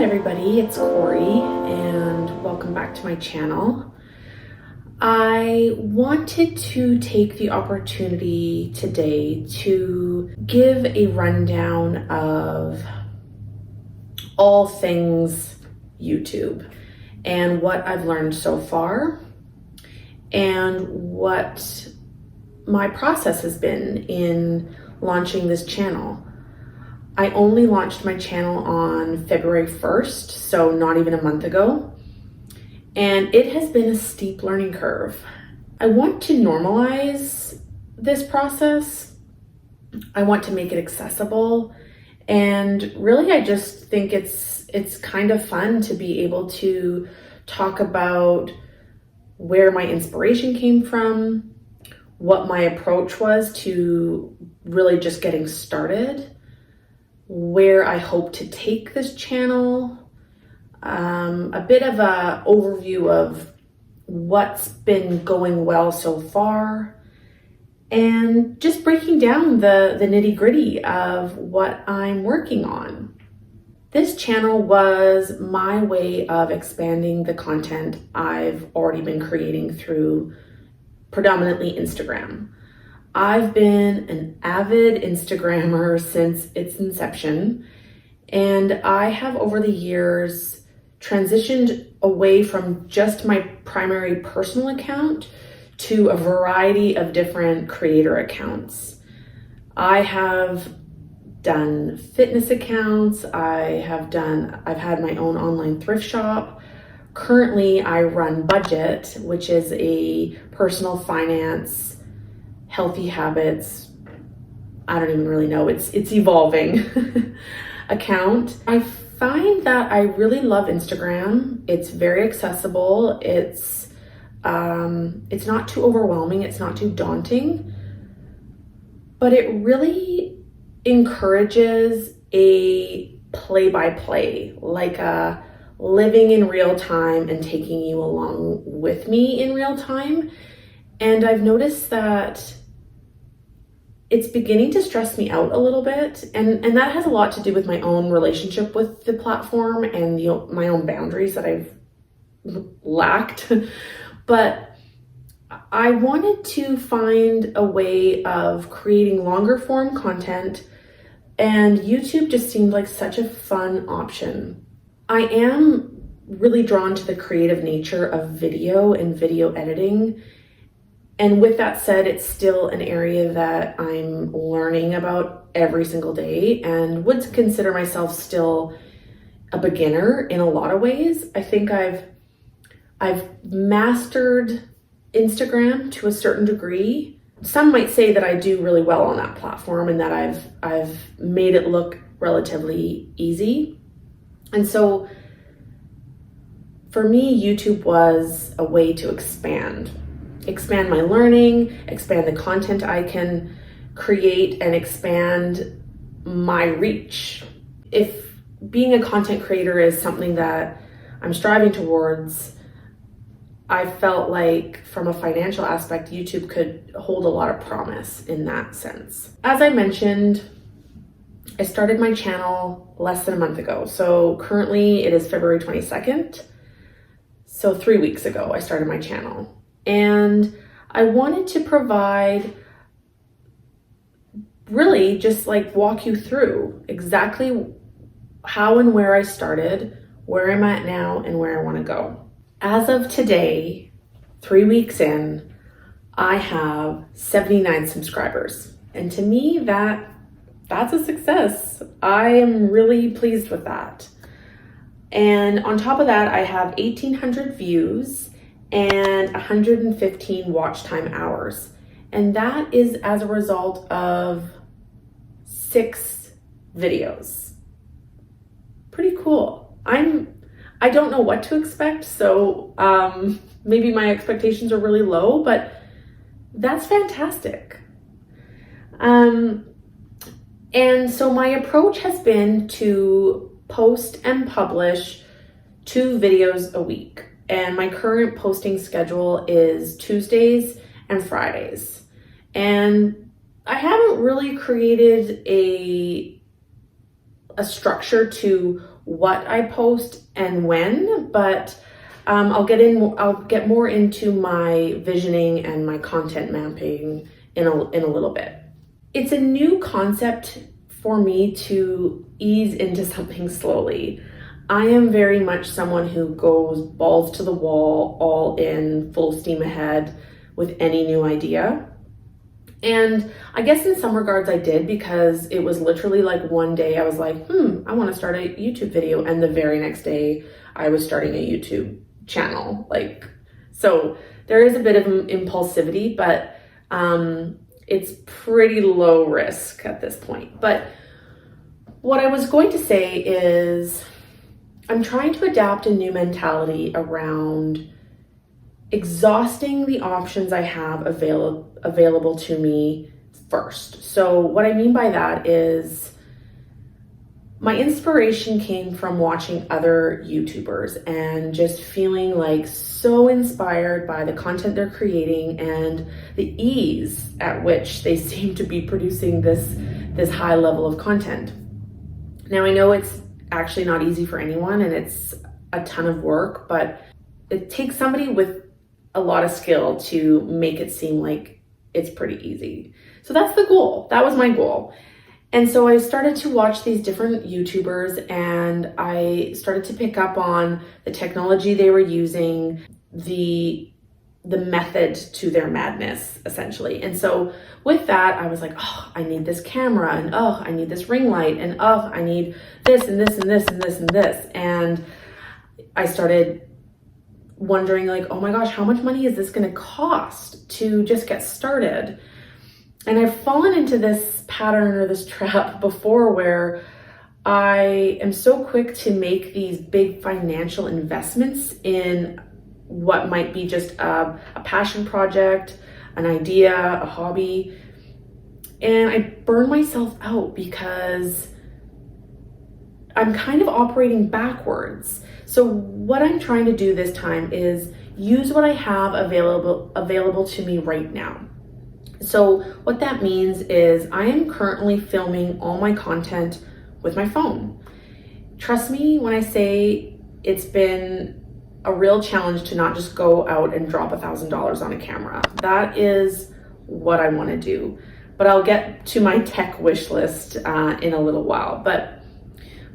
everybody, it's Corie and welcome back to my channel. I wanted to take the opportunity today to give a rundown of all things YouTube and what I've learned so far and what my process has been in launching this channel. I only launched my channel on February 1st, so not even a month ago, and it has been a steep learning curve. I want to normalize this process. I want to make it accessible, and really I just think it's kind of fun to be able to talk about where my inspiration came from, what my approach was to really just getting started, where I hope to take this channel, a bit of an overview of what's been going well so far, and just breaking down the nitty-gritty of what I'm working on. This channel was my way of expanding the content I've already been creating through predominantly Instagram. I've been an avid Instagrammer since its inception, and I have over the years transitioned away from just my primary personal account to a variety of different creator accounts. I have done fitness accounts, I've had my own online thrift shop. Currently, I run Budget, which is a personal finance, healthy habits, I don't even really know, it's evolving account. I find that I really love Instagram. It's very accessible. It's not too overwhelming. It's not too daunting, but it really encourages a play-by-play, like a living in real time and taking you along with me in real time. And I've noticed that it's beginning to stress me out a little bit. And that has a lot to do with my own relationship with the platform and my own boundaries that I've lacked. But I wanted to find a way of creating longer form content, and YouTube just seemed like such a fun option. I am really drawn to the creative nature of video and video editing. And with that said, it's still an area that I'm learning about every single day and would consider myself still a beginner in a lot of ways. I think I've mastered Instagram to a certain degree. Some might say that I do really well on that platform and that I've made it look relatively easy. And so for me, YouTube was a way to expand my learning, expand the content I can create, and expand my reach. If being a content creator is something that I'm striving towards, I felt like from a financial aspect, YouTube could hold a lot of promise in that sense. As I mentioned, I started my channel less than a month ago. So currently it is February 22nd. So 3 weeks ago, I started my channel. And I wanted to provide, really just like walk you through exactly how and where I started, where I'm at now, and where I want to go. As of today, 3 weeks in, I have 79 subscribers. And to me, that's a success. I am really pleased with that. And on top of that, I have 1,800 views and 115 watch time hours. And that is as a result of 6 videos. Pretty cool. I don't know what to expect, so maybe my expectations are really low, but that's fantastic. And so my approach has been to post and publish 2 videos a week. And my current posting schedule is Tuesdays and Fridays. And I haven't really created a structure to what I post and when, but I'll get more into my visioning and my content mapping in a little bit. It's a new concept for me to ease into something slowly. I am very much someone who goes balls to the wall, all in, full steam ahead with any new idea. And I guess in some regards I did, because it was literally like one day I was like, I want to start a YouTube video. And the very next day I was starting a YouTube channel. So there is a bit of impulsivity, but it's pretty low risk at this point. But what I was going to say is I'm trying to adapt a new mentality around exhausting the options I have available to me first. So what I mean by that is my inspiration came from watching other YouTubers and just feeling like so inspired by the content they're creating and the ease at which they seem to be producing this high level of content. Now, I know it's actually not easy for anyone and it's a ton of work, but it takes somebody with a lot of skill to make it seem like it's pretty easy. So that's the goal. That was my goal. And so I started to watch these different YouTubers and I started to pick up on the technology they were using, the method to their madness, essentially. And so with that, I was like, oh, I need this camera, and oh, I need this ring light, and oh, I need this and this and this and this and this. And I started wondering like, oh my gosh, how much money is this going to cost to just get started? And I've fallen into this pattern or this trap before where I am so quick to make these big financial investments in what might be just a passion project, an idea, a hobby. And I burn myself out because I'm kind of operating backwards. So what I'm trying to do this time is use what I have available to me right now. So what that means is I am currently filming all my content with my phone. Trust me when I say it's been a real challenge to not just go out and drop $1,000 on a camera. That is what I want to do. But I'll get to my tech wish list in a little while. But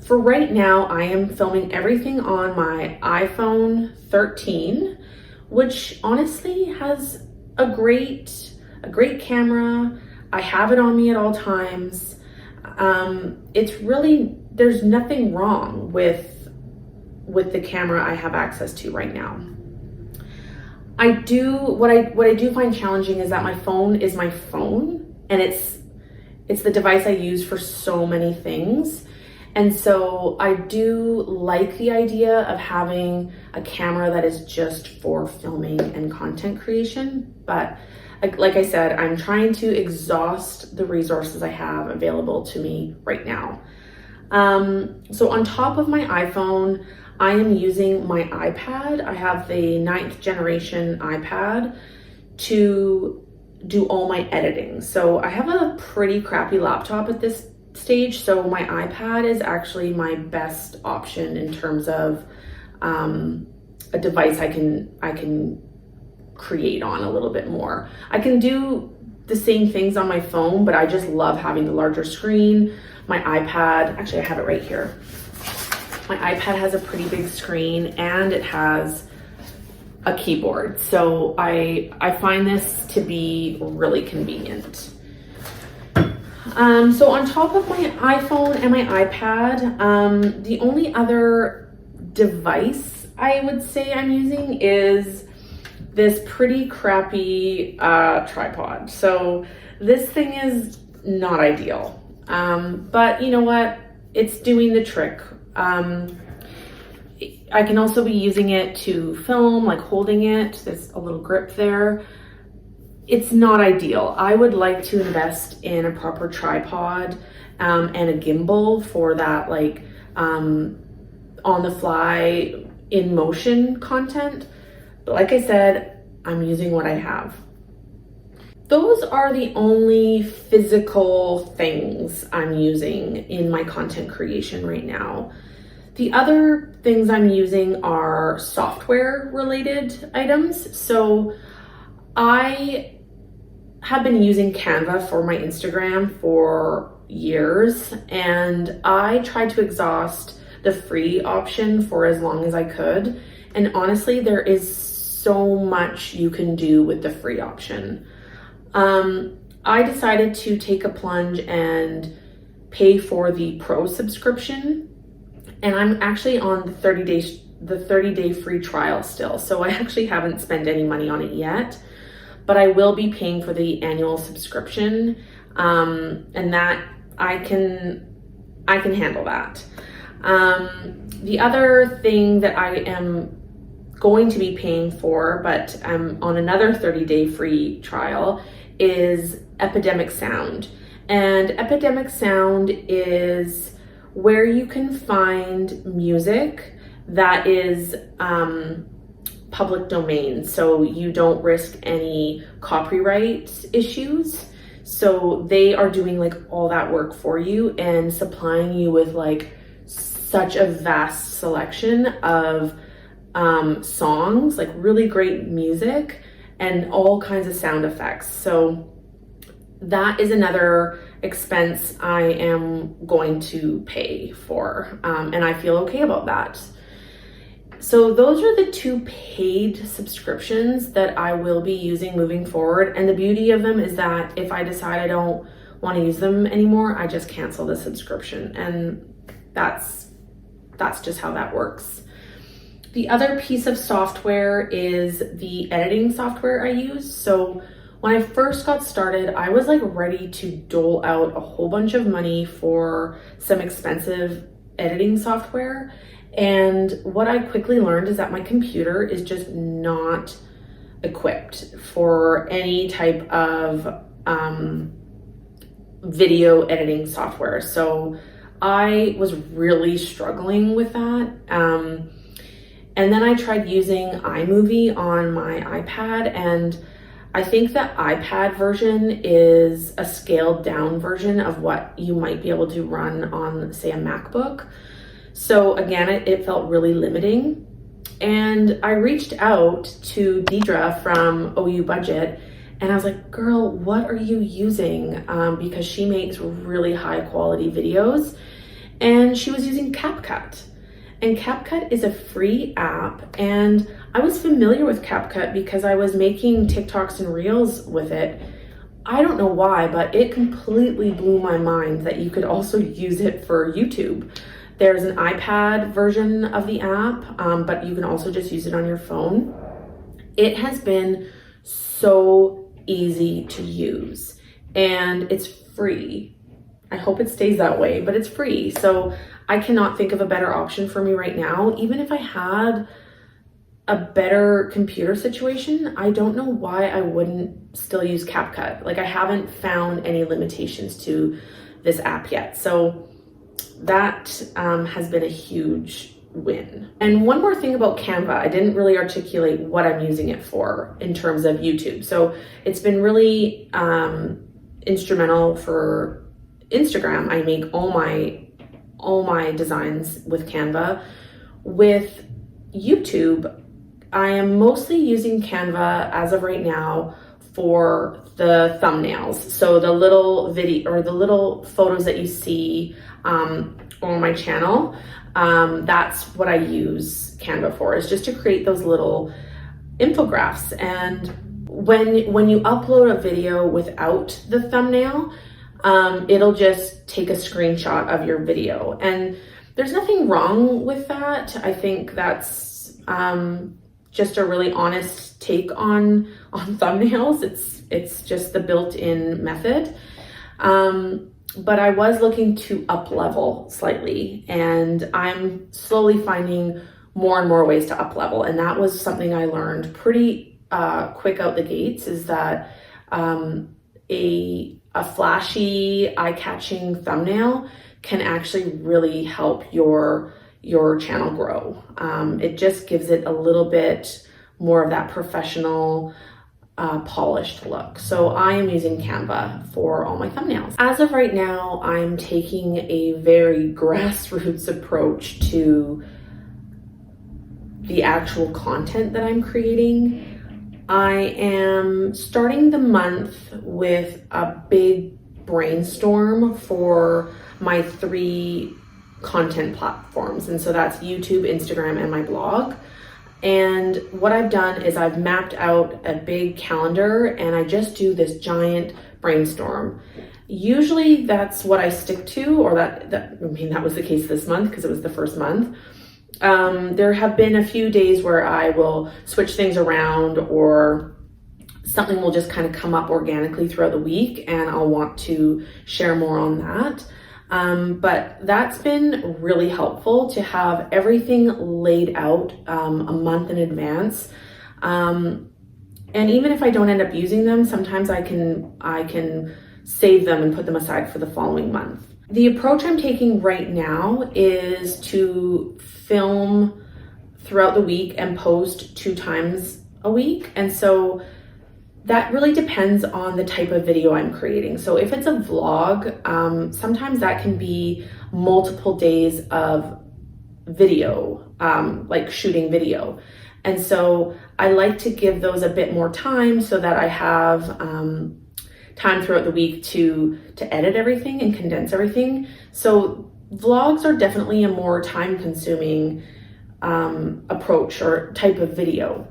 for right now, I am filming everything on my iPhone 13, which honestly has a great camera. I have it on me at all times. It's really, there's nothing wrong with the camera I have access to right now. What I do find challenging is that my phone is my phone, and it's the device I use for so many things. And so I do like the idea of having a camera that is just for filming and content creation. But like I said, I'm trying to exhaust the resources I have available to me right now. So on top of my iPhone, I am using my iPad. I have the 9th generation iPad to do all my editing. So I have a pretty crappy laptop at this stage, so my iPad is actually my best option in terms of a device I can create on a little bit more. I can do the same things on my phone, but I just love having the larger screen. My iPad, actually I have it right here. My iPad has a pretty big screen and it has a keyboard. So I find this to be really convenient. So on top of my iPhone and my iPad, the only other device I would say I'm using is this pretty crappy tripod. So this thing is not ideal, but you know what? It's doing the trick. I can also be using it to film, like holding it. There's a little grip there. It's not ideal. I would like to invest in a proper tripod and a gimbal for that, like on the fly, in motion content. But like I said, I'm using what I have. Those are the only physical things I'm using in my content creation right now. The other things I'm using are software related items. So I have been using Canva for my Instagram for years, and I tried to exhaust the free option for as long as I could. And honestly, there is so much you can do with the free option. I decided to take a plunge and pay for the pro subscription, and I'm actually on the 30-day free trial still. So I actually haven't spent any money on it yet, but I will be paying for the annual subscription, and that I can handle that. The other thing that I am going to be paying for, but I'm on another 30-day free trial, is Epidemic Sound. And Epidemic Sound is where you can find music that is public domain, so you don't risk any copyright issues. So they are doing like all that work for you and supplying you with like such a vast selection of songs, like really great music and all kinds of sound effects. So that is another expense I am going to pay for, and I feel okay about that. So those are the two paid subscriptions that I will be using moving forward. And the beauty of them is that if I decide I don't want to use them anymore, I just cancel the subscription. And that's just how that works. The other piece of software is the editing software I use. So when I first got started, I was like ready to dole out a whole bunch of money for some expensive editing software. And what I quickly learned is that my computer is just not equipped for any type of video editing software. So I was really struggling with that. And then I tried using iMovie on my iPad, and I think the iPad version is a scaled down version of what you might be able to run on, say, a MacBook. So again, it felt really limiting. And I reached out to Deidre from OU Budget, and I was like, girl, what are you using? Because she makes really high quality videos. And she was using CapCut. And CapCut is a free app, and I was familiar with CapCut because I was making TikToks and Reels with it. I don't know why, but it completely blew my mind that you could also use it for YouTube. There's an iPad version of the app, but you can also just use it on your phone. It has been so easy to use, and it's free. I hope it stays that way, but it's free. So I cannot think of a better option for me right now. Even if I had a better computer situation, I don't know why I wouldn't still use CapCut. Like, I haven't found any limitations to this app yet. So that has been a huge win. And one more thing about Canva, I didn't really articulate what I'm using it for in terms of YouTube. So it's been really instrumental for Instagram. I make all my designs with Canva. With YouTube, I am mostly using Canva as of right now for the thumbnails. So the little video or the little photos that you see on my channel, that's what I use Canva for, is just to create those little infographics. And when you upload a video without the thumbnail, it'll just take a screenshot of your video. And there's nothing wrong with that. I think that's just a really honest take on thumbnails. It's just the built-in method. But I was looking to up level slightly, and I'm slowly finding more and more ways to up level. And that was something I learned pretty quick out the gates, is that a flashy, eye-catching thumbnail can actually really help your channel grow. It just gives it a little bit more of that professional polished look. So I am using Canva for all my thumbnails. As of right now, I'm taking a very grassroots approach to the actual content that I'm creating. I am starting the month with a big brainstorm for my 3 content platforms. And so that's YouTube, Instagram, and my blog. And what I've done is I've mapped out a big calendar and I just do this giant brainstorm. Usually that's what I stick to, or that was the case this month because it was the first month. There have been a few days where I will switch things around, or something will just kind of come up organically throughout the week and I'll want to share more on that. But that's been really helpful to have everything laid out a month in advance. And even if I don't end up using them, sometimes I can save them and put them aside for the following month. The approach I'm taking right now is to film throughout the week and post 2 times a week. And so that really depends on the type of video I'm creating. So if it's a vlog, sometimes that can be multiple days of video, like shooting video. And so I like to give those a bit more time so that I have time throughout the week to edit everything and condense everything. So vlogs are definitely a more time-consuming approach or type of video.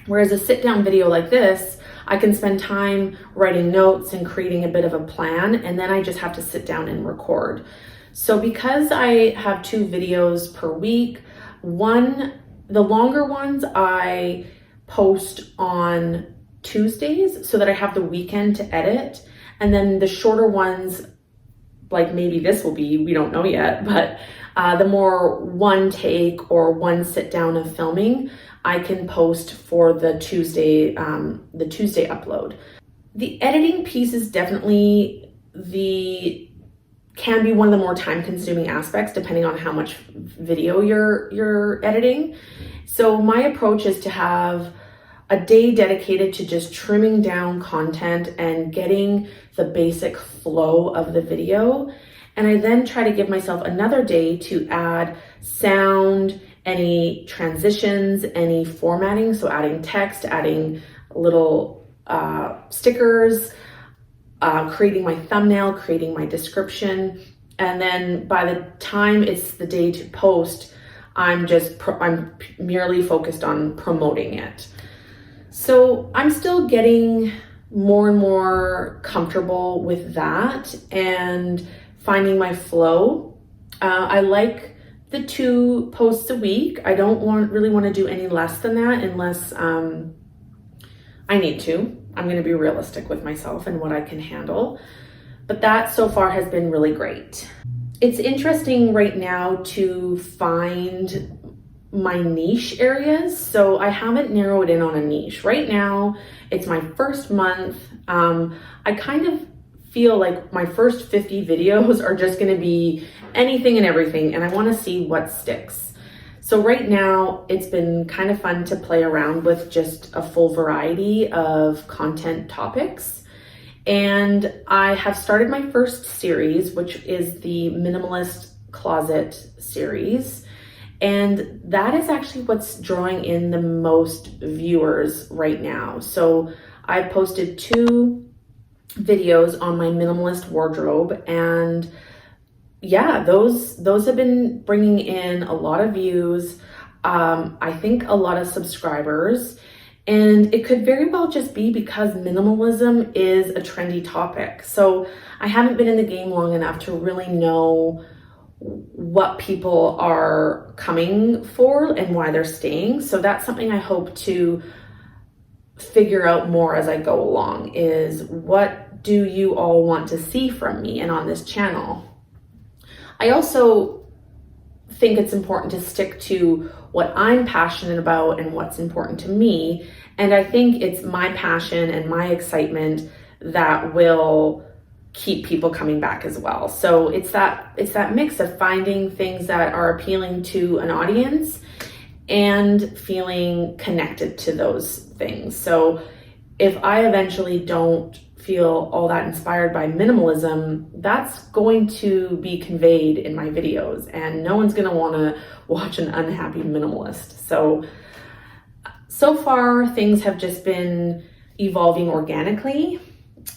Whereas a sit-down video like this, I can spend time writing notes and creating a bit of a plan, and then I just have to sit down and record. So because I have 2 videos per week, the longer ones I post on Tuesdays so that I have the weekend to edit, and then the shorter ones, like maybe this will be, we don't know yet, but the more one take or one sit down of filming, I can post for the Tuesday upload. The editing piece is definitely can be one of the more time-consuming aspects depending on how much video you're editing. So my approach is to have a day dedicated to just trimming down content and getting the basic flow of the video. And I then try to give myself another day to add sound, any transitions, any formatting, so adding text, adding little stickers, creating my thumbnail, creating my description. And then by the time it's the day to post, I'm merely focused on promoting it. So I'm still getting more and more comfortable with that and finding my flow. I like the 2 posts a week. I don't really want to do any less than that unless I need to. I'm going to be realistic with myself and what I can handle. But that so far has been really great. It's interesting right now to find my niche areas. So I haven't narrowed in on a niche. Right now, it's my first month. I kind of feel like my first 50 videos are just going to be anything and everything, and I want to see what sticks. So right now, it's been kind of fun to play around with just a full variety of content topics. And I have started my first series, which is the Minimalist Closet series. And that is actually what's drawing in the most viewers right now. So I've posted 2 videos on my minimalist wardrobe, and yeah, those have been bringing in a lot of views. I think a lot of subscribers, and it could very well just be because minimalism is a trendy topic. So I haven't been in the game long enough to really know what people are coming for and why they're staying. So that's something I hope to figure out more as I go along, is what do you all want to see from me and on this channel? I also think it's important to stick to what I'm passionate about and what's important to me. And I think it's my passion and my excitement that will keep people coming back as well. So it's that mix of finding things that are appealing to an audience and feeling connected to those things. So if I eventually don't feel all that inspired by minimalism, that's going to be conveyed in my videos, and no one's going to want to watch an unhappy minimalist. So far things have just been evolving organically,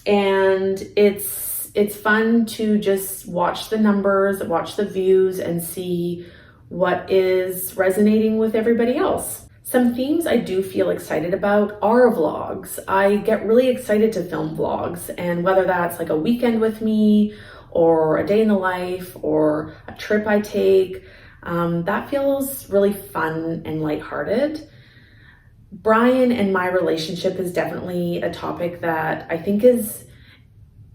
and it's fun to just watch the numbers, watch the views, and see what is resonating with everybody else. Some themes I do feel excited about are vlogs. I get really excited to film vlogs, and whether that's like a weekend with me or a day in the life or a trip I take, that feels really fun and lighthearted. Brian and my relationship is definitely a topic that I think is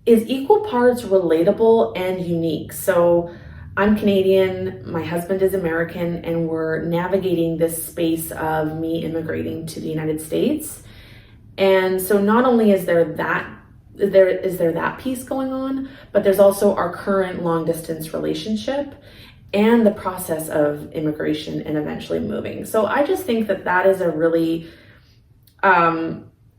equal parts relatable and unique. So I'm Canadian, my husband is American, and we're navigating this space of me immigrating to the United States. And so not only is there that piece going on, but there's also our current long distance relationship and the process of immigration and eventually moving. So I just think that is a really,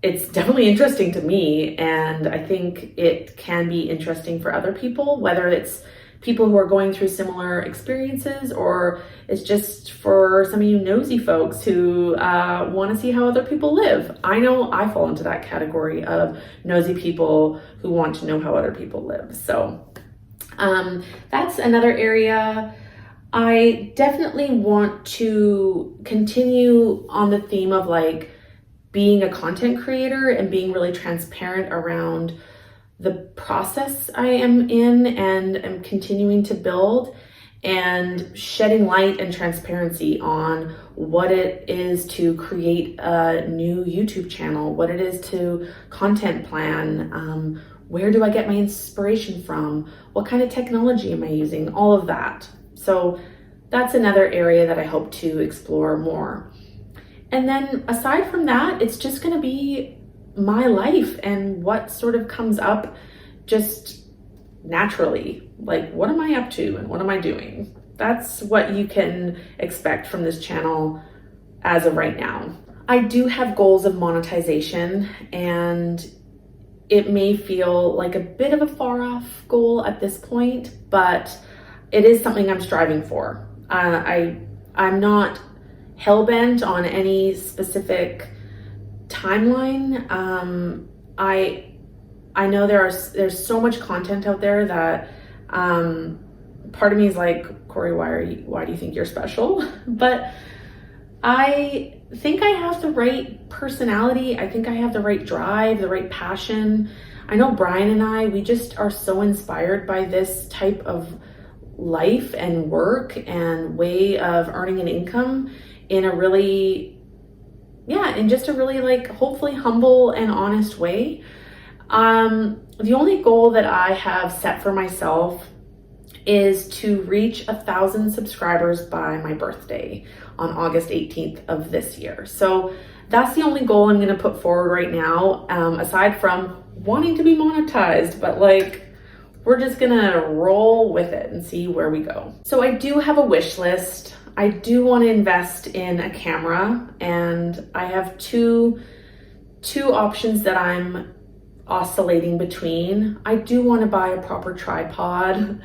it's definitely interesting to me, and I think it can be interesting for other people, whether it's people who are going through similar experiences, or it's just for some of you nosy folks who want to see how other people live. I know I fall into that category of nosy people who want to know how other people live. So that's another area. I definitely want to continue on the theme of like being a content creator and being really transparent around the process I am in and am continuing to build, and shedding light and transparency on what it is to create a new YouTube channel, what it is to content plan, where do I get my inspiration from, what kind of technology am I using, all of that. So that's another area that I hope to explore more. And then aside from that, it's just going to be my life and what sort of comes up just naturally. Like, what am I up to and what am I doing? That's what you can expect from this channel as of right now. I do have goals of monetization, and it may feel like a bit of a far off goal at this point, but it is something I'm striving for. I'm not hell-bent on any specific timeline. I know there's so much content out there that part of me is like, Corie, why do you think you're special? But I think I have the right personality. I think I have the right drive, the right passion. I know Brian and we just are so inspired by this type of life and work and way of earning an income in a really, in just a really like hopefully humble and honest way. The only goal that I have set for myself is to reach 1,000 subscribers by my birthday on August 18th of this year. So that's the only goal I'm going to put forward right now, aside from wanting to be monetized, but like, we're just gonna roll with it and see where we go. So I do have a wish list. I do want to invest in a camera, and I have two options that I'm oscillating between. I do want to buy a proper tripod.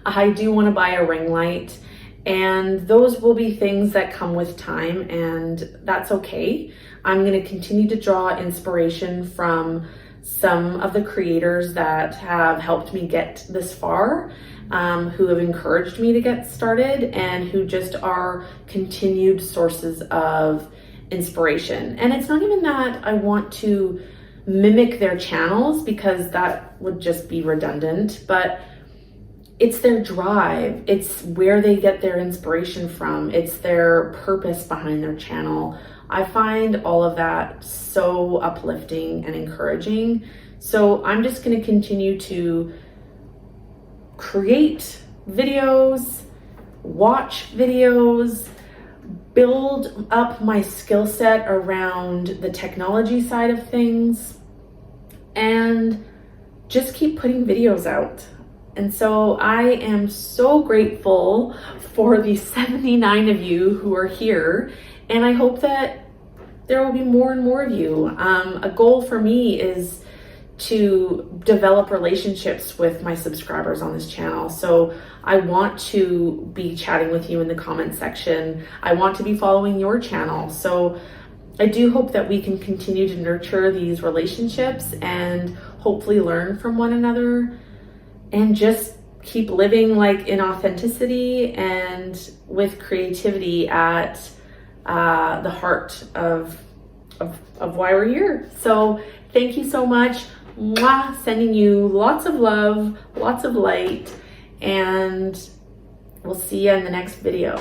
I do want to buy a ring light, and those will be things that come with time, and that's okay. I'm going to continue to draw inspiration from some of the creators that have helped me get this far, who have encouraged me to get started, and who just are continued sources of inspiration. And it's not even that I want to mimic their channels, because that would just be redundant, but it's their drive. It's where they get their inspiration from. It's their purpose behind their channel. I find all of that so uplifting and encouraging. So I'm just going to continue to create videos, watch videos, build up my skill set around the technology side of things, and just keep putting videos out. And so I am so grateful for the 79 of you who are here, and I hope that there will be more and more of you. A goal for me is to develop relationships with my subscribers on this channel. So I want to be chatting with you in the comment section. I want to be following your channel. So I do hope that we can continue to nurture these relationships and hopefully learn from one another and just keep living like in authenticity and with creativity at the heart of why we're here. So thank you so much. Mwah, sending you lots of love, lots of light, and we'll see you in the next video.